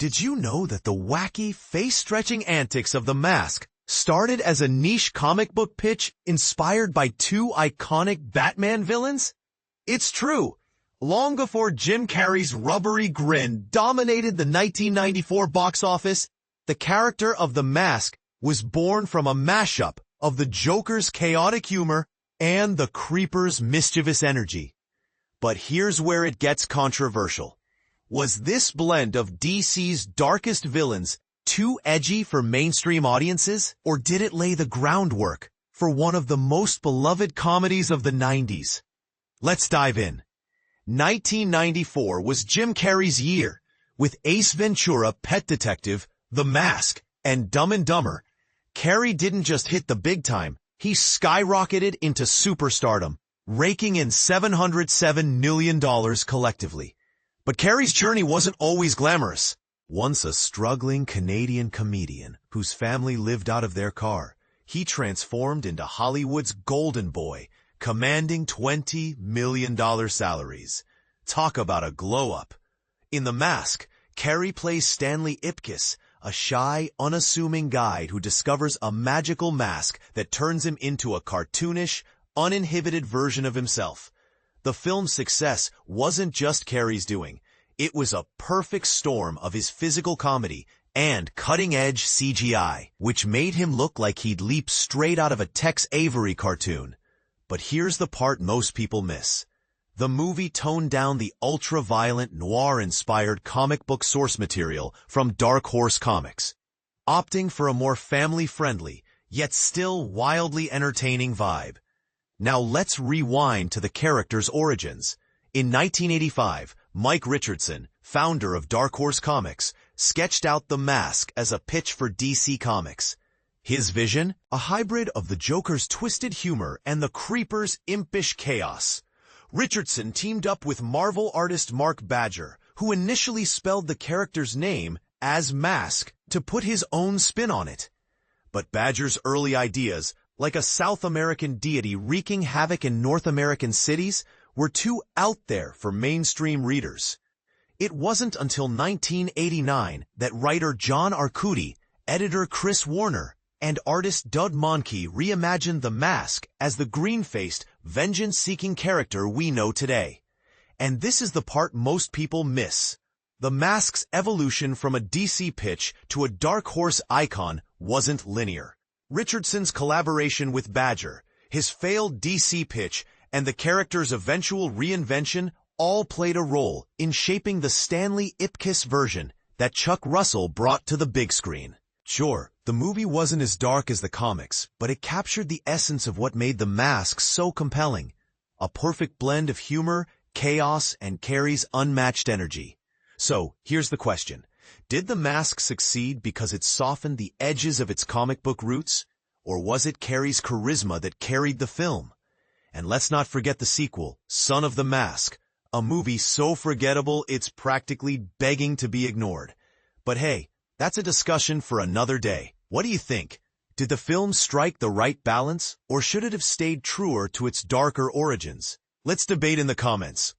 Did you know that the wacky, face-stretching antics of The Mask started as a niche comic book pitch inspired by two iconic Batman villains? It's true. Long before Jim Carrey's rubbery grin dominated the 1994 box office, the character of The Mask was born from a mashup of the Joker's chaotic humor and the Creeper's mischievous energy. But here's where it gets controversial. Was this blend of DC's darkest villains too edgy for mainstream audiences, or did it lay the groundwork for one of the most beloved comedies of the 90s? Let's dive in. 1994 was Jim Carrey's year, with Ace Ventura: Pet Detective, The Mask, and Dumb and Dumber. Carrey didn't just hit the big time, he skyrocketed into superstardom, raking in $707 million collectively. But Carrey's journey wasn't always glamorous. Once a struggling Canadian comedian whose family lived out of their car, he transformed into Hollywood's golden boy, commanding $20 million salaries. Talk about a glow-up. In The Mask, Carrey plays Stanley Ipkiss, a shy, unassuming guide who discovers a magical mask that turns him into a cartoonish, uninhibited version of himself. The film's success wasn't just Carrey's doing. It was a perfect storm of his physical comedy and cutting-edge CGI, which made him look like he'd leap straight out of a Tex Avery cartoon. But here's the part most people miss. The movie toned down the ultra-violent, noir-inspired comic book source material from Dark Horse Comics, opting for a more family-friendly, yet still wildly entertaining vibe. Now let's rewind to the character's origins. In 1985, Mike Richardson, founder of Dark Horse Comics, sketched out The Mask as a pitch for DC Comics. His vision? A hybrid of the Joker's twisted humor and the Creeper's impish chaos. Richardson teamed up with Marvel artist Mark Badger, who initially spelled the character's name as Mask to put his own spin on it. But Badger's early ideas, like a South American deity wreaking havoc in North American cities, were too out there for mainstream readers. It wasn't until 1989 that writer John Arcudi, editor Chris Warner, and artist Doug Mahnke reimagined The Mask as the green-faced, vengeance-seeking character we know today. And this is the part most people miss. The Mask's evolution from a DC pitch to a Dark Horse icon wasn't linear. Richardson's collaboration with Badger, his failed DC pitch, and the character's eventual reinvention all played a role in shaping the Stanley Ipkiss version that Chuck Russell brought to the big screen. Sure, the movie wasn't as dark as the comics, but it captured the essence of what made The Mask so compelling. A perfect blend of humor, chaos, and Carrey's unmatched energy. So, here's the question. Did The Mask succeed because it softened the edges of its comic book roots? Or was it Carrey's charisma that carried the film? And let's not forget the sequel, Son of the Mask, a movie so forgettable it's practically begging to be ignored. But hey, that's a discussion for another day. What do you think? Did the film strike the right balance, or should it have stayed truer to its darker origins? Let's debate in the comments.